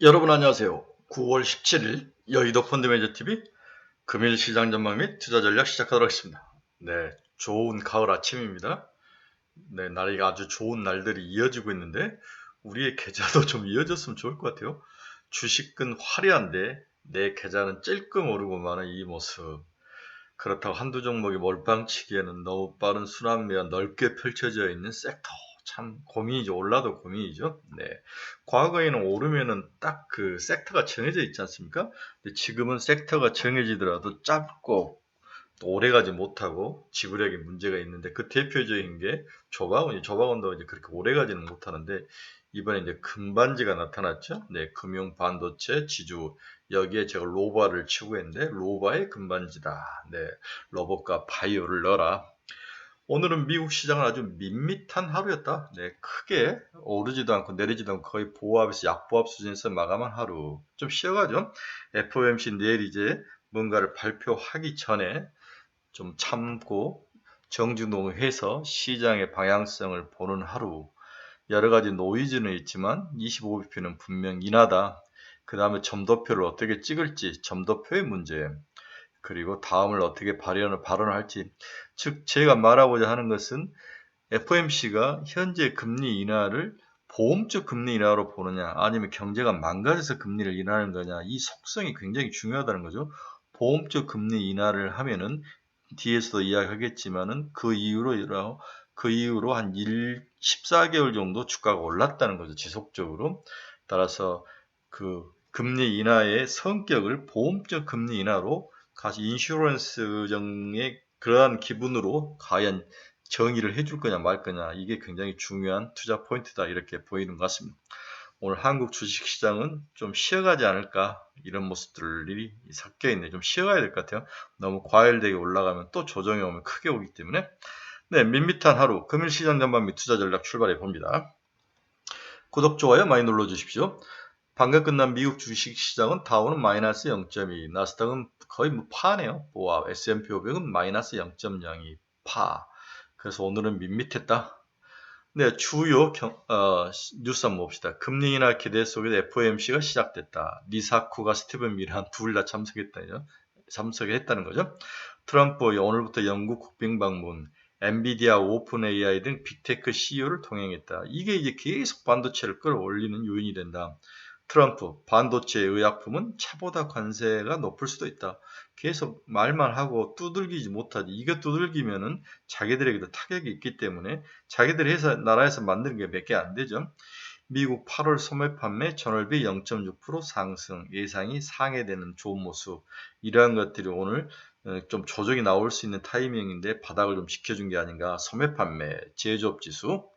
여러분 안녕하세요. 9월 17일 여의도 펀드매니저TV 금일 시장 전망 및 투자 전략 시작하도록 하겠습니다. 네, 좋은 가을 아침입니다. 네, 날이 아주 좋은 날들이 이어지고 있는데 우리의 계좌도 좀 이어졌으면 좋을 것 같아요. 주식은 화려한데 내 계좌는 찔끔 오르고 마는 이 모습. 그렇다고 한두 종목이 몰빵치기에는 너무 빠른 순환매가 넓게 펼쳐져 있는 섹터. 참 고민이죠. 올라도 고민이죠. 네. 과거에는 오르면은 딱 그 섹터가 정해져 있지 않습니까? 근데 지금은 섹터가 정해지더라도 짧고 또 오래가지 못하고 지구력에 문제가 있는데 그 대표적인 게 조박원도 이제 그렇게 오래가지는 못하는데 이번에 이제 금반지가 나타났죠. 네, 금융 반도체 지주 여기에 제가 로바를 추구했는데 로바의 금반지다. 네, 로봇과 바이오를 넣어라. 오늘은 미국 시장은 아주 밋밋한 하루였다. 네, 크게 오르지도 않고 내리지도 않고 거의 보합에서 약보합 수준에서 마감한 하루. 좀 쉬어가죠. FOMC 내일 이제 뭔가를 발표하기 전에 좀 참고 정중동해서 시장의 방향성을 보는 하루. 여러 가지 노이즈는 있지만 25bp는 분명 인하다. 그 다음에 점도표를 어떻게 찍을지 점도표의 문제. 그리고 다음을 어떻게 발언을 할지. 즉 제가 말하고자 하는 것은 FOMC가 현재 금리 인하를 보험적 금리 인하로 보느냐 아니면 경제가 망가져서 금리를 인하하는 거냐 이 속성이 굉장히 중요하다는 거죠. 보험적 금리 인하를 하면은 뒤에서도 이야기하겠지만은 그 이후로 한 14개월 정도 주가가 올랐다는 거죠. 지속적으로. 따라서 그 금리 인하의 성격을 보험적 금리 인하로 가시 인슈런스정의 그러한 기분으로 과연 정의를 해줄 거냐 말 거냐 이게 굉장히 중요한 투자 포인트다 이렇게 보이는 것 같습니다. 오늘 한국 주식시장은 좀 쉬어가지 않을까 이런 모습들이 섞여 있네. 좀 쉬어가야 될 것 같아요. 너무 과열되게 올라가면 또 조정이 오면 크게 오기 때문에 네, 밋밋한 하루 금일 시장 전반 및 투자 전략 출발해 봅니다. 구독, 좋아요 많이 눌러주십시오. 방금 끝난 미국 주식시장은 다우는 마이너스 0.2, 나스닥은 거의 뭐 파네요. 보아, S&P 500은 마이너스 0.02, 파. 그래서 오늘은 밋밋했다. 네, 주요 뉴스 한번 봅시다. 금리 인하 기대 속에 FOMC가 시작됐다. 리사쿠가 스티븐 미란 둘 다 참석했다는 거죠. 트럼프 오늘부터 영국 국빈 방문, 엔비디아, 오픈 AI 등 빅테크 CEO를 통행했다. 이게 이제 계속 반도체를 끌어올리는 요인이 된다. 트럼프, 반도체 의약품은 차보다 관세가 높을 수도 있다. 계속 말만 하고 두들기지 못하지. 이거 두들기면은 자기들에게도 타격이 있기 때문에 자기들이 나라에서 만드는 게 몇 개 안 되죠. 미국 8월 소매 판매 전월비 0.6% 상승, 예상이 상회되는 좋은 모습. 이러한 것들이 오늘 좀 조정이 나올 수 있는 타이밍인데 바닥을 좀 지켜준 게 아닌가. 소매 판매, 제조업 지수.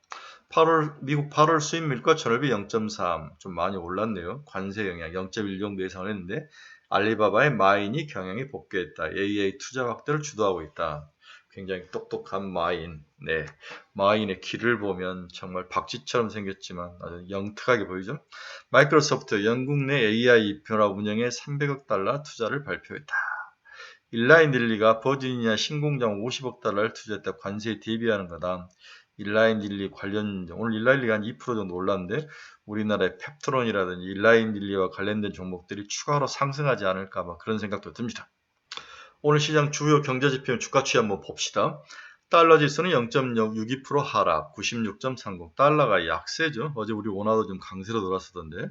미국 8월 수입 물가 전월비 0.3, 좀 많이 올랐네요. 관세 영향 0.1 정도 예상을 했는데 알리바바의 마인이 경영에 복귀했다. AA 투자 확대를 주도하고 있다. 굉장히 똑똑한 마인. 네, 마인의 길을 보면 정말 박쥐처럼 생겼지만 아주 영특하게 보이죠. 마이크로소프트 영국 내 AI 변화 운영에 300억 달러 투자를 발표했다. 일라인 릴리가 버지니아 신공장 50억 달러를 투자했다. 관세에 대비하는 거다. 일라인 릴리 관련 오늘 일라인 릴리가 한 2% 정도 올랐는데 우리나라의 펩트론이라든지 일라인 릴리와 관련된 종목들이 추가로 상승하지 않을까 봐 그런 생각도 듭니다. 오늘 시장 주요 경제지표 주가 추이 한번 봅시다. 달러 지수는 0.62% 하락, 96.30. 달러가 약세죠. 어제 우리 원화도 좀 강세로 돌았었던데.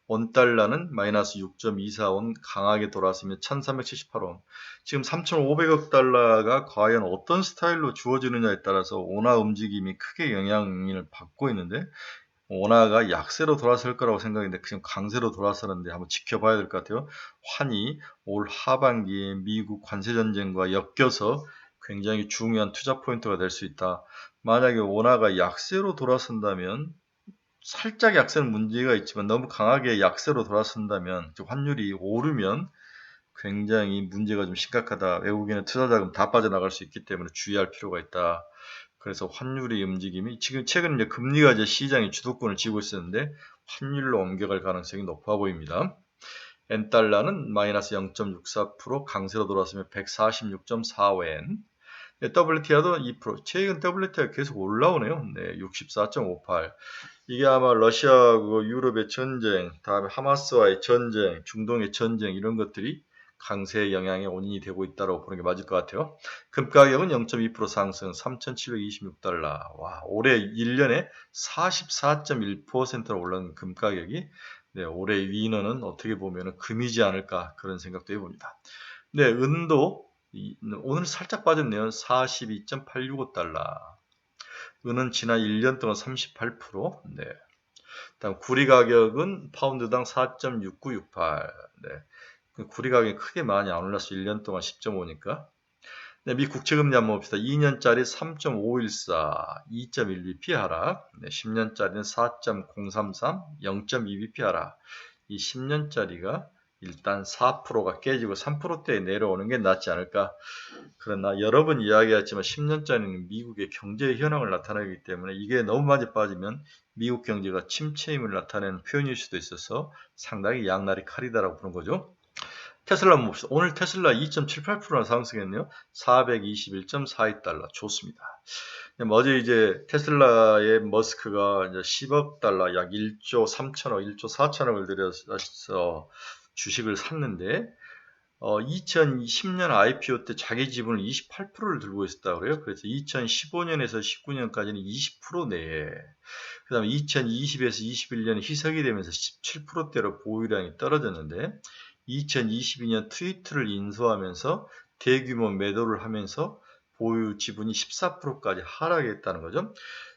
원달러는 마이너스 6.24원 강하게 돌았으며 1378원. 지금 3,500억 달러가 과연 어떤 스타일로 주어지느냐에 따라서 원화 움직임이 크게 영향을 받고 있는데 원화가 약세로 돌아설 거라고 생각했는데 지금 강세로 돌아서는데 한번 지켜봐야 될 것 같아요. 환이 올 하반기에 미국 관세 전쟁과 엮여서 굉장히 중요한 투자 포인트가 될 수 있다. 만약에 원화가 약세로 돌아선다면 살짝 약세는 문제가 있지만 너무 강하게 약세로 돌아선다면 즉 환율이 오르면 굉장히 문제가 좀 심각하다. 외국인의 투자 자금 다 빠져나갈 수 있기 때문에 주의할 필요가 있다. 그래서 환율의 움직임이 지금 최근 이제 금리가 이제 시장의 주도권을 쥐고 있었는데 환율로 옮겨갈 가능성이 높아 보입니다. 엔달러는 마이너스 0.64% 강세로 돌아서며 146.4엔. WTI도 2%. 최근 WTI가 계속 올라오네요. 네, 64.58. 이게 아마 러시아하고 유럽의 전쟁, 다음에 하마스와의 전쟁, 중동의 전쟁 이런 것들이 강세 영향의 원인이 되고 있다고 보는 게 맞을 것 같아요. 금 가격은 0.2% 상승 3,726달러. 와, 올해 1년에 44.1%로 올라온 금 가격이 네, 올해 위너는 어떻게 보면 금이지 않을까 그런 생각도 해봅니다. 네, 은도 오늘 살짝 빠졌네요. 42.865달러. 은은 지난 1년 동안 38%. 네. 다음 구리 가격은 파운드당 4.6968. 네. 구리 가격이 크게 많이 안 올랐어. 1년 동안 10.5니까. 네, 미 국채금리 한번 봅시다. 2년짜리 3.514, 2.1bp 하락. 네, 10년짜리는 4.033, 0.2bp 하락. 이 10년짜리가 일단 4%가 깨지고 3%대에 내려오는 게 낫지 않을까. 그러나 여러 번 이야기했지만 10년짜리는 미국의 경제 현황을 나타내기 때문에 이게 너무 많이 빠지면 미국 경제가 침체임을 나타내는 표현일 수도 있어서 상당히 양날의 칼이다라고 보는 거죠. 테슬라 한번 봅시다. 오늘 테슬라 2.78%나 상승했네요. 421.42달러. 좋습니다. 어제 이제 테슬라의 머스크가 이제 10억 달러, 약 1조 3천억, 1조 4천억을 들여서 주식을 샀는데, 2010년 IPO 때 자기 지분을 28%를 들고 있었다고 그래요. 그래서 2015년에서 19년까지는 20% 내에, 그 다음에 2020에서 21년 희석이 되면서 17%대로 보유량이 떨어졌는데, 2022년 트위터를 인수하면서 대규모 매도를 하면서 보유 지분이 14%까지 하락했다는 거죠.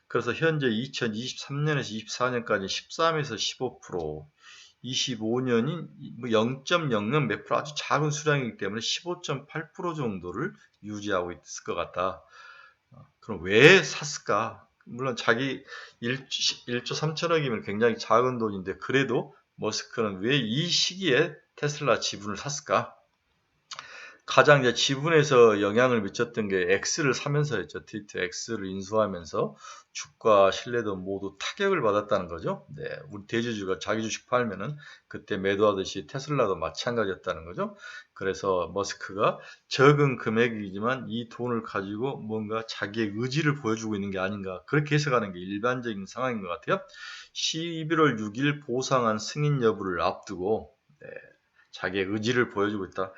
그래서 현재 2023년에서 24년까지 13에서 15%, 25년이 0.00 몇 프로 아주 작은 수량이기 때문에 15.8% 정도를 유지하고 있을 것 같다. 그럼 왜 샀을까? 물론 자기 1조 3천억이면 굉장히 작은 돈인데 그래도 머스크는 왜 이 시기에 테슬라 지분을 샀을까? 가장 이제 지분에서 영향을 미쳤던 게 X를 사면서였죠. 트위터 X를 인수하면서 주가 신뢰도 모두 타격을 받았다는 거죠. 네, 우리 대주주가 자기 주식 팔면은 그때 매도하듯이 테슬라도 마찬가지였다는 거죠. 그래서 머스크가 적은 금액이지만 이 돈을 가지고 뭔가 자기의 의지를 보여주고 있는 게 아닌가 그렇게 해석하는 게 일반적인 상황인 것 같아요. 11월 6일 보상안 승인 여부를 앞두고 네, 자기의 의지를 보여주고 있다.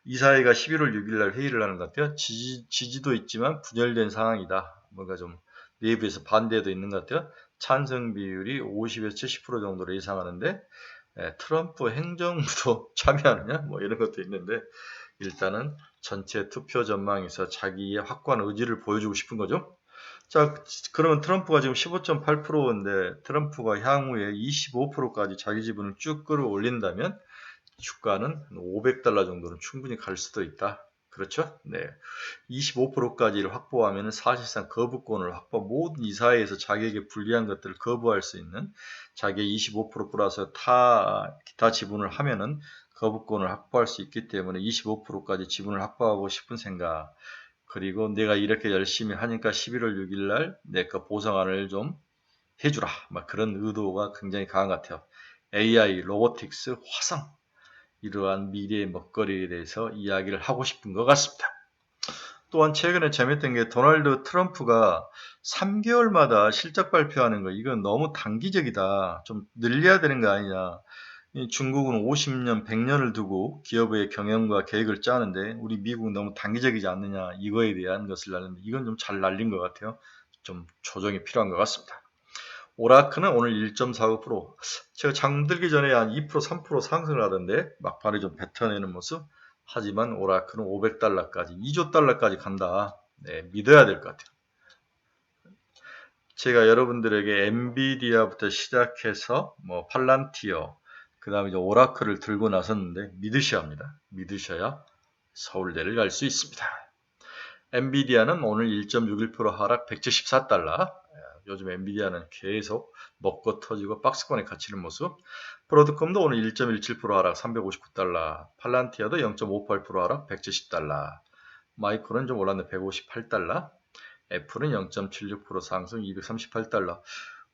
이사회가 11월 6일 날 회의를 하는 것 같아요. 지지도 있지만 분열된 상황이다. 뭔가 좀 내부에서 반대도 있는 것 같아요. 찬성 비율이 50에서 70% 정도로 예상하는데 트럼프 행정부도 참여하느냐? 뭐 이런 것도 있는데 일단은 전체 투표 전망에서 자기의 확고한 의지를 보여주고 싶은 거죠. 자, 그러면 트럼프가 지금 15.8%인데 트럼프가 향후에 25%까지 자기 지분을 쭉 끌어올린다면 주가는 500달러 정도는 충분히 갈 수도 있다. 그렇죠? 네. 25%까지를 확보하면 사실상 거부권을 모든 이사회에서 자기에게 불리한 것들을 거부할 수 있는 자기의 25% 플러스 기타 지분을 하면은 거부권을 확보할 수 있기 때문에 25%까지 지분을 확보하고 싶은 생각. 그리고 내가 이렇게 열심히 하니까 11월 6일 날 내가 보상안을 좀 해주라. 막 그런 의도가 굉장히 강한 것 같아요. AI, 로보틱스, 화성. 이러한 미래의 먹거리에 대해서 이야기를 하고 싶은 것 같습니다. 또한 최근에 재밌던 게 도널드 트럼프가 3개월마다 실적 발표하는 거 이건 너무 단기적이다. 좀 늘려야 되는 거 아니냐. 중국은 50년, 100년을 두고 기업의 경영과 계획을 짜는데 우리 미국은 너무 단기적이지 않느냐 이거에 대한 것을 날렸는데 이건 좀 잘 날린 것 같아요. 좀 조정이 필요한 것 같습니다. 오라크는 오늘 1.49%. 제가 잠들기 전에 한 2%, 3% 상승을 하던데 막판에 좀 뱉어내는 모습. 하지만 오라크는 500달러까지, 2조 달러까지 간다. 네, 믿어야 될 것 같아요. 제가 여러분들에게 엔비디아부터 시작해서 뭐 팔란티어, 그 다음에 이제 오라클을 들고 나섰는데 믿으셔야 합니다. 믿으셔야 서울대를 갈 수 있습니다. 엔비디아는 오늘 1.61% 하락 174달러. 요즘 엔비디아는 계속 먹고 터지고 박스권에 갇히는 모습. 브로드컴도 오늘 1.17% 하락 359달러. 팔란티아도 0.58% 하락 170달러. 마이크로는 좀 올랐네 158달러. 애플은 0.76% 상승 238달러.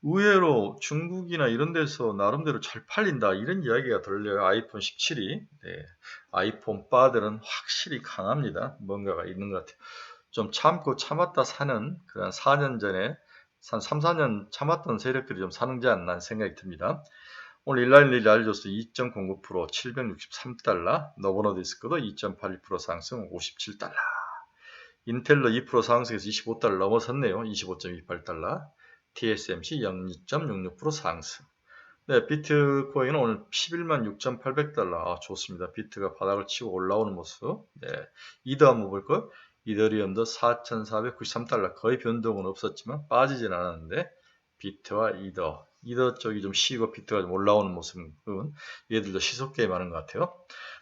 의외로 중국이나 이런 데서 나름대로 잘 팔린다 이런 이야기가 들려요. 아이폰 17이. 네. 아이폰 바들은 확실히 강합니다. 뭔가가 있는 것 같아요. 좀 참고 참았다 사는 그런 4년 전에 한 3, 4년 참았던 세력들이 좀 사는지 않나 생각이 듭니다. 오늘 일라인리 알려줘서 2.09%, 763달러, 노버노디스크도 2.81% 상승 57달러. 인텔도 2% 상승해서 25달러 넘어섰네요. 25.28달러. TSMC 0.66% 상승. 네, 비트코인은 오늘 11만 6,800달러. 아, 좋습니다. 비트가 바닥을 치고 올라오는 모습. 네, 이더 한번 볼까요? 이더리움도 4,493달러. 거의 변동은 없었지만 빠지진 않았는데 비트와 이더 쪽이 좀 쉬고 비트가 좀 올라오는 모습은 얘들도 시속 게임 하는 것 같아요.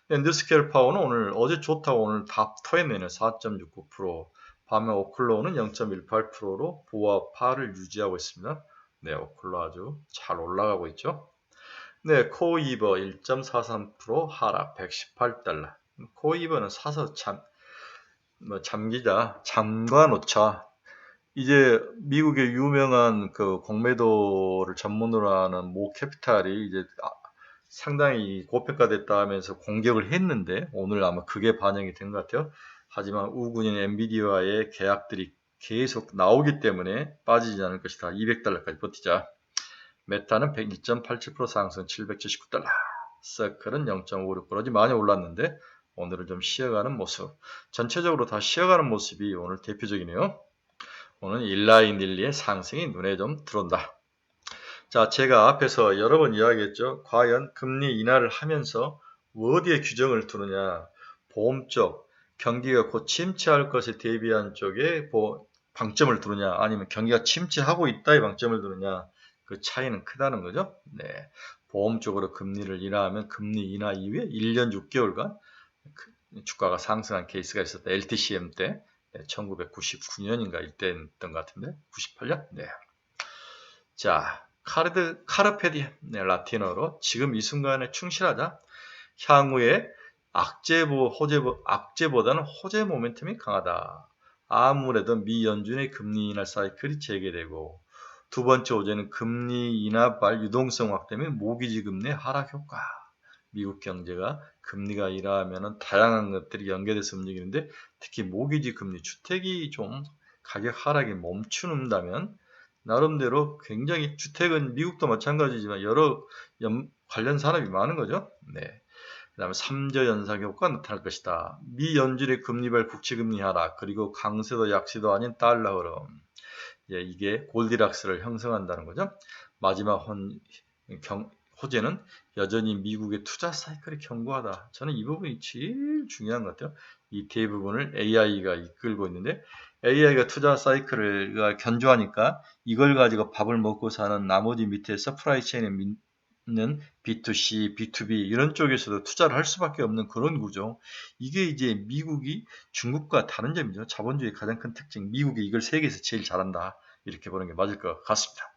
뉴스케일 파워는 오늘 어제 좋다고 오늘 다 터했네요. 4.69%. 밤에 오클로우는 0.18%로 보합 파를 유지하고 있습니다. 네, 오클로 아주 잘 올라가고 있죠. 네, 코이버 1.43% 하락 118달러. 코이버는 사서 잠기자, 잠가놓자. 이제 미국의 유명한 그 공매도를 전문으로 하는 모 캐피탈이 이제 상당히 고평가됐다 하면서 공격을 했는데 오늘 아마 그게 반영이 된 것 같아요. 하지만 우군인 엔비디아의 계약들이 계속 나오기 때문에 빠지지 않을 것이다. 200달러까지 버티자. 메타는 101.87% 상승 779달러. 서클은 0.56%지 많이 올랐는데 오늘은 좀 쉬어가는 모습. 전체적으로 다 쉬어가는 모습이 오늘 대표적이네요. 오늘 일라인릴리의 상승이 눈에 좀 들어온다. 자, 제가 앞에서 여러 번 이야기했죠. 과연 금리 인하를 하면서 어디에 규정을 두느냐. 보험 쪽, 경기가 곧 침체할 것에 대비한 쪽에 방점을 두느냐. 아니면 경기가 침체하고 있다의 방점을 두느냐. 그 차이는 크다는 거죠. 네, 보험 쪽으로 금리를 인하하면 금리 인하 이후에 1년 6개월간 주가가 상승한 케이스가 있었다. LTCM 때 1999년인가 이때였던 것 같은데 98년? 네. 자, 카르페디엠, 네, 라틴어로 지금 이 순간에 충실하자. 향후에 악재보다는 호재 모멘텀이 강하다. 아무래도 미 연준의 금리 인하 사이클이 재개되고 두 번째 호재는 금리 인하발 유동성 확대 및 모기지 금리 하락 효과. 미국 경제가 금리가 인하하면 다양한 것들이 연계돼서 움직이는데 특히 모기지 금리, 주택이 좀 가격 하락이 멈춘다면 나름대로 굉장히 주택은 미국도 마찬가지지만 여러 관련 산업이 많은 거죠. 네. 그 다음에 3저 연상 효과가 나타날 것이다. 미 연준의 금리발 국채금리 하락 그리고 강세도 약세도 아닌 달러 흐름. 예, 이게 골디락스를 형성한다는 거죠. 마지막 호재는 여전히 미국의 투자 사이클이 견고하다. 저는 이 부분이 제일 중요한 것 같아요. 이 대부분을 AI가 이끌고 있는데 AI가 투자 사이클을 견조하니까 이걸 가지고 밥을 먹고 사는 나머지 밑에 서프라이 체인에 있는 B2C, B2B 이런 쪽에서도 투자를 할 수밖에 없는 그런 구조. 이게 이제 미국이 중국과 다른 점이죠. 자본주의의 가장 큰 특징. 미국이 이걸 세계에서 제일 잘한다. 이렇게 보는 게 맞을 것 같습니다.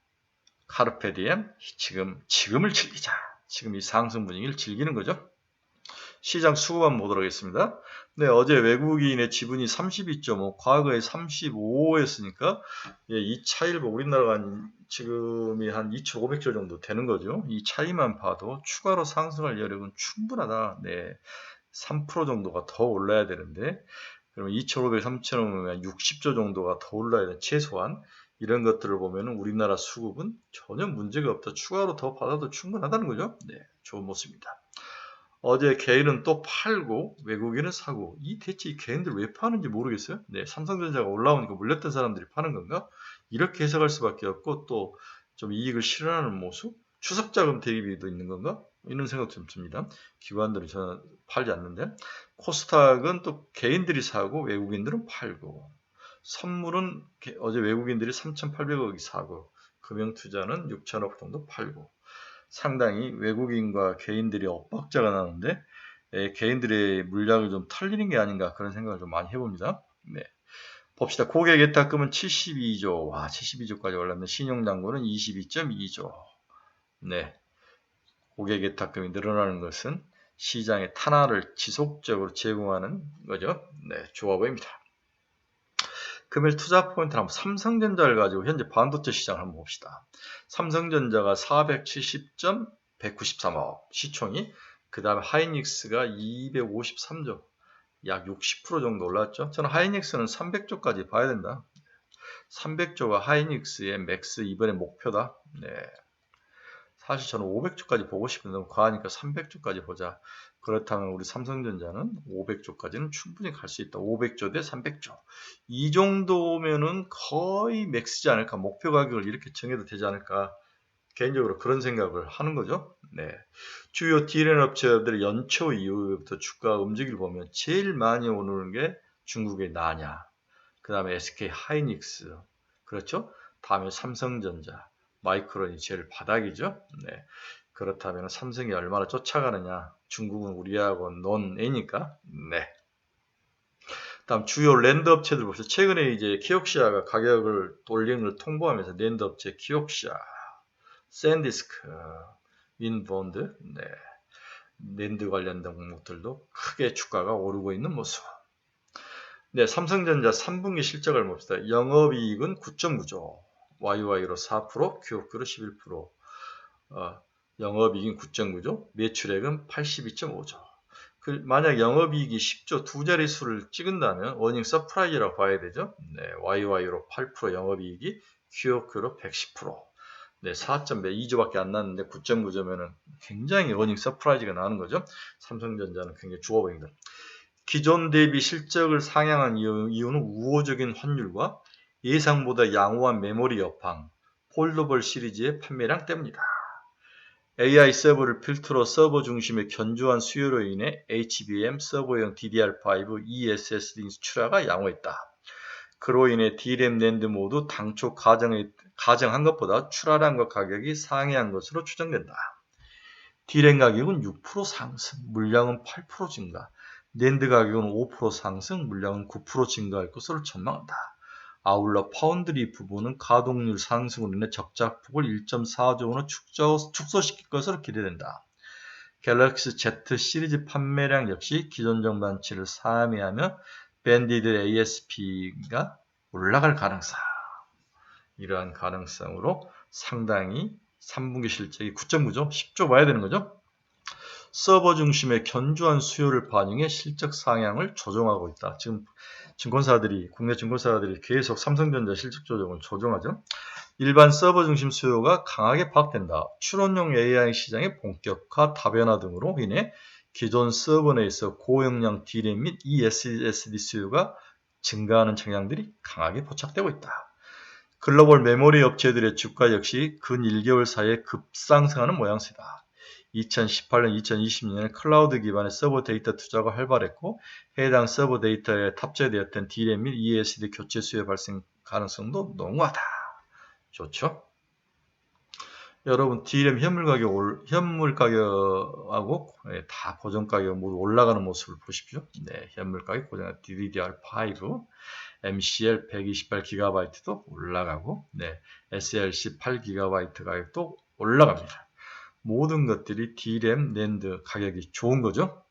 카르페디엠, 지금을 즐기자. 지금 이 상승 분위기를 즐기는 거죠. 시장 수급 한번 보도록 하겠습니다. 네, 어제 외국인의 지분이 32.5, 과거에 35였으니까 이 차이를 보고 우리나라가 지금이 한 2,500조 정도 되는 거죠. 이 차이만 봐도 추가로 상승할 여력은 충분하다. 네, 3% 정도가 더 올라야 되는데 그러면 2,500, 3,000원이면 60조 정도가 더 올라야 돼. 최소한 이런 것들을 보면 우리나라 수급은 전혀 문제가 없다. 추가로 더 받아도 충분하다는 거죠. 네, 좋은 모습입니다. 어제 개인은 또 팔고 외국인은 사고 대체 이 개인들 왜 파는지 모르겠어요. 네, 삼성전자가 올라오니까 물렸던 사람들이 파는 건가? 이렇게 해석할 수밖에 없고 또 좀 이익을 실현하는 모습? 추석자금 대비도 있는 건가? 이런 생각 좀 듭니다. 기관들이 전혀 팔지 않는데 코스닥은 또 개인들이 사고 외국인들은 팔고 선물은 어제 외국인들이 3,800억이 사고 금융투자는 6천억 정도 팔고 상당히 외국인과 개인들이 엇박자가 나는데 개인들의 물량을 좀 털리는 게 아닌가 그런 생각을 좀 많이 해봅니다. 네. 봅시다. 고객 예탁금은 72조. 와, 72조까지 올랐네. 신용당국은 22.2조. 네. 고객 예탁금이 늘어나는 것은 시장의 탄화를 지속적으로 제공하는 거죠. 네, 좋아 보입니다. 금일 투자 포인트는 한번 삼성전자를 가지고 현재 반도체 시장을 한번 봅시다. 삼성전자가 470.193억 시총이, 그 다음에 하이닉스가 253조, 약 60% 정도 올랐죠. 저는 하이닉스는 300조까지 봐야 된다. 300조가 하이닉스의 맥스 이번에 목표다. 네. 사실 저는 500조까지 보고 싶은데 너무 과하니까 300조까지 보자. 그렇다면 우리 삼성전자는 500조까지는 충분히 갈 수 있다. 500조 대 300조. 이 정도면은 거의 맥스지 않을까. 목표 가격을 이렇게 정해도 되지 않을까. 개인적으로 그런 생각을 하는 거죠. 네. 주요 D램 업체들의 연초 이후부터 주가 움직임을 보면 제일 많이 오르는 게 중국의 나냐. 그 다음에 SK 하이닉스. 그렇죠? 다음에 삼성전자. 마이크론이 제일 바닥이죠. 네. 그렇다면 삼성이 얼마나 쫓아가느냐. 중국은 우리하고 논애니까. 네. 다음 주요 랜드 업체들 보세요. 최근에 이제 키옥시아가 가격을 올리는 걸 통보하면서 랜드 업체 키옥시아, 샌디스크, 윈본드, 네. 랜드 관련된 종목들도 크게 주가가 오르고 있는 모습. 네, 삼성전자 3분기 실적을 봅시다. 영업이익은 9.9조, YY로 4%, QOQ로 11%. 영업이익은 9.9조, 매출액은 82.5조. 만약 영업이익이 10조 두 자릿수를 찍은다면 어닝 서프라이즈라고 봐야 되죠. 네, YY로 8%, 영업이익이 QOQ로 110%. 네, 4.2조밖에 안 났는데 9.9조면은 굉장히 어닝 서프라이즈가 나는 거죠. 삼성전자는 굉장히 좋아 보입니다. 기존 대비 실적을 상향한 이유는 우호적인 환율과 예상보다 양호한 메모리 여팡, 폴더블 시리즈의 판매량 때문이다. AI 서버를 필두로 서버 중심의 견조한 수요로 인해 HBM 서버용 DDR5 eSSD 출하가 양호했다. 그로 인해 D램 낸드 모두 당초 가정한 것보다 출하량과 가격이 상회한 것으로 추정된다. D램 가격은 6% 상승, 물량은 8% 증가, 낸드 가격은 5% 상승, 물량은 9% 증가할 것으로 전망한다. 아울러 파운드리 부분은 가동률 상승으로 인해 적자폭을 1.4조 원으로 축소시킬 것으로 기대된다. 갤럭시 Z 시리즈 판매량 역시 기존 정반치를 상회하며 밴디드 ASP가 올라갈 가능성. 이러한 가능성으로 상당히 3분기 실적이 9.9조, 10조 봐야 되는 거죠. 서버 중심의 견조한 수요를 반영해 실적 상향을 조정하고 있다. 지금 국내 증권사들이 계속 삼성전자 실적 조정을 조정하죠. 일반 서버 중심 수요가 강하게 파악된다. 추론용 AI 시장의 본격화, 다변화 등으로 인해 기존 서버 내에서 고용량 D램 및 eSSD 수요가 증가하는 경향들이 강하게 포착되고 있다. 글로벌 메모리 업체들의 주가 역시 근 1개월 사이에 급상승하는 모양새다. 2018년, 2020년에 클라우드 기반의 서버 데이터 투자가 활발했고 해당 서버 데이터에 탑재되었던 D램 및 eSSD 교체 수요 발생 가능성도 농후하다. 좋죠? 여러분 D램 현물 가격하고 다 고정 가격 모두 올라가는 모습을 보십시오. 네, 현물 가격 고정 DDR5, MCL 128GB도 올라가고, 네, SLC 8GB 가격도 올라갑니다. 모든 것들이 D램, 낸드 가격이 좋은 거죠.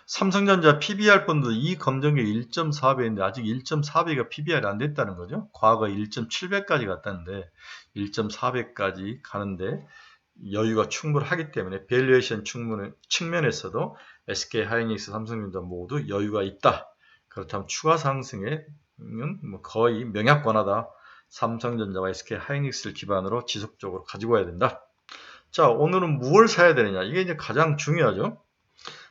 삼성전자 PBR 펀드 이 검정계 1.4배인데 아직 1.4배가 PBR이 안 됐다는 거죠. 과거 1.7배까지 갔다는데 1.4배까지 가는데 여유가 충분하기 때문에 밸류에이션 측면에서도 SK 하이닉스, 삼성전자 모두 여유가 있다. 그렇다면 추가 상승에는 거의 명약권하다. 삼성전자와 SK 하이닉스를 기반으로 지속적으로 가지고 와야 된다. 자, 오늘은 무엇을 사야 되느냐? 이게 이제 가장 중요하죠.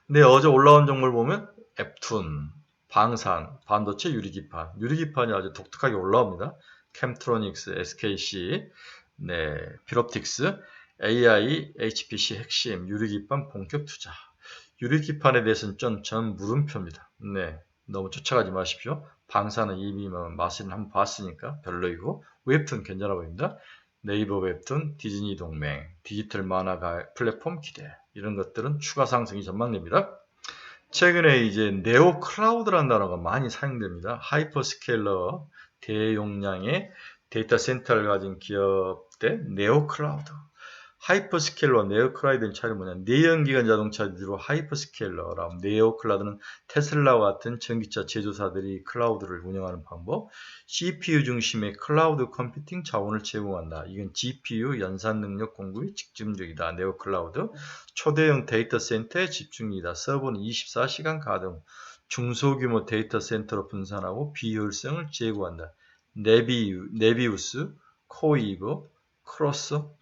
근데 어제 올라온 종목을 보면 앱툰, 방산, 반도체 유리기판이 아주 독특하게 올라옵니다. 캠트로닉스, SKC, 네, 필옵틱스, AI, HPC 핵심, 유리기판 본격 투자. 유리기판에 대해서는 전 물음표입니다. 네, 너무 쫓아가지 마십시오. 방산은 이미 맛은 한번 봤으니까 별로이고 웹툰 괜찮아 보입니다. 네이버 웹툰, 디즈니 동맹, 디지털 만화 플랫폼 기대 이런 것들은 추가 상승이 전망됩니다. 최근에 이제 네오 클라우드라는 단어가 많이 사용됩니다. 하이퍼스케일러 대용량의 데이터 센터를 가진 기업대 네오 클라우드. 하이퍼스케일러 네오 클라우드의 차이는 뭐냐? 내연기관 자동차들로 하이퍼스케일러라면 네오 클라우드는 테슬라와 같은 전기차 제조사들이 클라우드를 운영하는 방법. CPU 중심의 클라우드 컴퓨팅 자원을 제공한다. 이건 GPU 연산 능력 공급이 집중적이다. 네오 클라우드. 초대형 데이터 센터에 집중이다. 서버는 24시간 가동. 중소규모 데이터 센터로 분산하고 비효율성을 제고한다. 네비우스, 코이브, 크로소,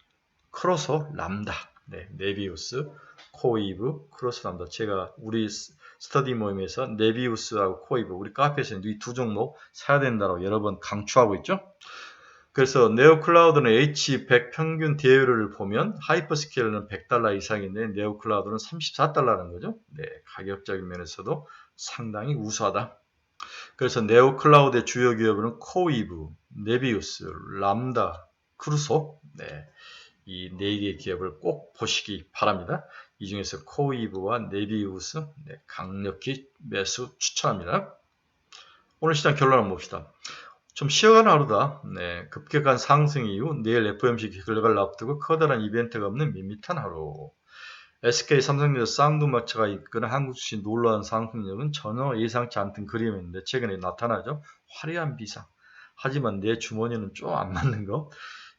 람다. 네, 네비우스, 코이브, 크로소, 람다. 제가 우리 스터디 모임에서 네비우스하고 코이브, 우리 카페에서 이 두 종목 사야 된다고 여러 번 강추하고 있죠. 그래서 네오클라우드는 H100 평균 대여율을 보면 하이퍼스케일은 $100 이상인데 네오클라우드는 $34라는 거죠. 네, 가격적인 면에서도 상당히 우수하다. 그래서 네오클라우드의 주요 기업은 코이브, 네비우스, 람다, 크루소. 네, 이 네 개의 기업을 꼭 보시기 바랍니다. 이 중에서 코이브와 네비우스 강력히 매수 추천합니다. 오늘 시장 결론 한번 봅시다. 좀 쉬어가는 하루다. 네, 급격한 상승 이후 내일 FOMC 결과를 앞두고 커다란 이벤트가 없는 밋밋한 하루. SK 삼성전자 쌍둥마차가 이끄는 한국 주식 놀라운 상승력은 전혀 예상치 않던 그림인데 최근에 나타나죠. 화려한 비상. 하지만 내 주머니는 좀 안 맞는 거.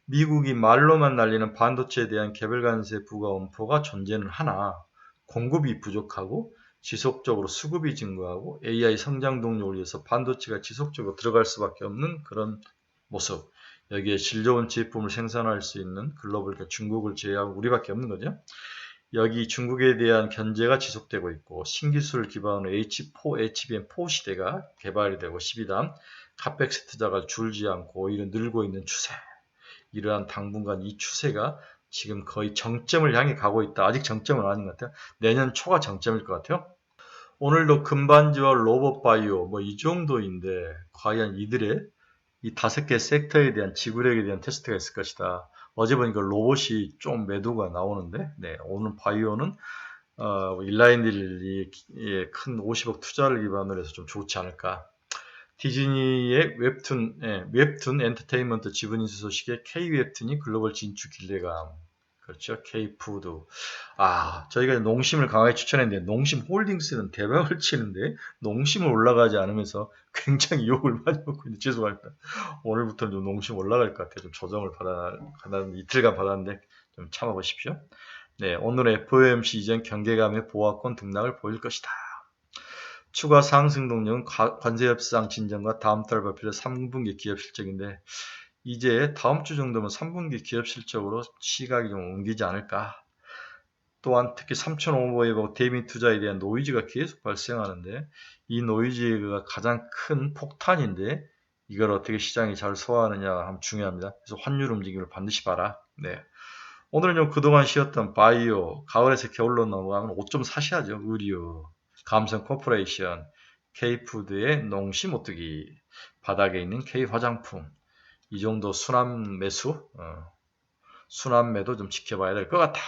미국이 말로만 날리는 반도체에 대한 개별 관세 부과 엄포가 존재는 하나 공급이 부족하고 지속적으로 수급이 증가하고 AI 성장 동력을 위해서 반도체가 지속적으로 들어갈 수밖에 없는 그런 모습. 여기에 질 좋은 제품을 생산할 수 있는 글로벌 중국을 제외하고 우리밖에 없는 거죠. 여기 중국에 대한 견제가 지속되고 있고 신기술 기반으로 H4, HBM4 시대가 개발이 되고 12단 카펙스 투자가 줄지 않고 오히려 늘고 있는 추세. 이러한 당분간 이 추세가 지금 거의 정점을 향해 가고 있다. 아직 정점은 아닌 것 같아요. 내년 초가 정점일 것 같아요. 오늘도 금반지와 로봇 바이오 이 정도인데 과연 이들의 이 5개 섹터에 대한 지구력에 대한 테스트가 있을 것이다. 어제 보니까 로봇이 좀 매도가 나오는데 오늘 바이오는 일라인들이 큰 50억 투자를 기반으로 해서 좀 좋지 않을까. 디즈니의 웹툰 엔터테인먼트 지분 인수 소식에 K-웹툰이 글로벌 진출 기대감. 그렇죠. K-푸드. 저희가 농심을 강하게 추천했는데 농심 홀딩스는 대박을 치는데 농심을 올라가지 않으면서 굉장히 욕을 많이 먹고 있는데 죄송합니다. 오늘부터는 좀 농심 올라갈 것 같아요. 좀 조정을 이틀간 받았는데 좀 참아보십시오. 네, 오늘 FOMC 이전 경계감의 보합권 등락을 보일 것이다. 추가 상승 동력은 관세 협상 진전과 다음 달 발표될 3분기 기업 실적인데 이제 다음 주 정도면 3분기 기업 실적으로 시각이 좀 옮기지 않을까. 또한 특히 3,500억 대미 투자에 대한 노이즈가 계속 발생하는데 이 노이즈가 가장 큰 폭탄인데 이걸 어떻게 시장이 잘 소화하느냐 하면 중요합니다. 그래서 환율 움직임을 반드시 봐라. 네. 오늘은 좀 그동안 쉬었던 바이오, 가을에서 겨울로 넘어가면 옷 좀 사셔야죠. 의류, 감성 코퍼레이션, K푸드의 농심 오뚜기, 바닥에 있는 K화장품. 이 정도 순환 매도 좀 지켜봐야 될 것 같아.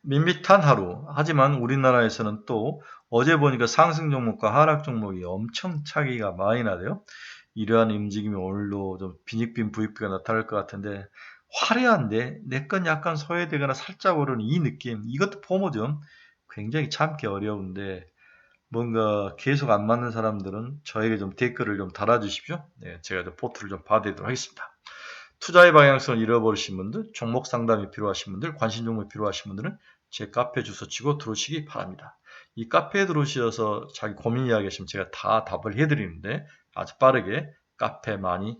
밋밋한 하루. 하지만 우리나라에서는 또 어제 보니까 상승 종목과 하락 종목이 엄청 차이가 많이 나대요. 이러한 움직임이 오늘도 좀 빈익빈 부익비가 나타날 것 같은데 화려한데 내 건 약간 소외되거나 살짝 오르는 이 느낌. 이것도 포모죠. 굉장히 참기 어려운데 뭔가 계속 안 맞는 사람들은 저에게 좀 댓글을 좀 달아주십시오. 네, 제가 좀 포트를 좀 봐드리도록 하겠습니다. 투자의 방향성을 잃어버리신 분들, 종목 상담이 필요하신 분들, 관심 종목이 필요하신 분들은 제 카페 주소 치고 들어오시기 바랍니다. 이 카페에 들어오셔서 자기 고민 이야기 하시면 제가 다 답을 해드리는데 아주 빠르게 카페 많이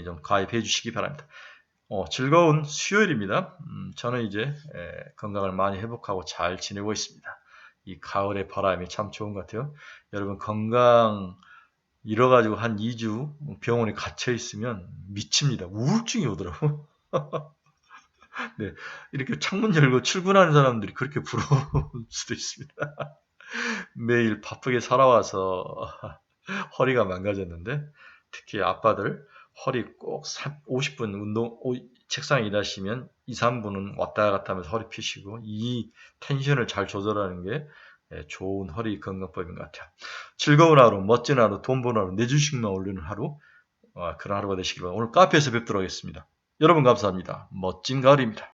좀 가입해 주시기 바랍니다. 즐거운 수요일입니다. 저는 이제 건강을 많이 회복하고 잘 지내고 있습니다. 이 가을의 바람이 참 좋은 것 같아요. 여러분 건강 잃어가지고 한 2주 병원에 갇혀 있으면 미칩니다. 우울증이 오더라고. 네, 이렇게 창문 열고 출근하는 사람들이 그렇게 부러울 수도 있습니다. 매일 바쁘게 살아와서 허리가 망가졌는데 특히 아빠들 허리 꼭 50분 책상에 일하시면 2, 3분은 왔다 갔다 하면서 허리 펴시고 이 텐션을 잘 조절하는 게 좋은 허리 건강법인 것 같아요. 즐거운 하루, 멋진 하루, 돈 버는 하루, 내 주식만 올리는 하루 그런 하루가 되시길 바랍니다. 오늘 카페에서 뵙도록 하겠습니다. 여러분 감사합니다. 멋진 가을입니다.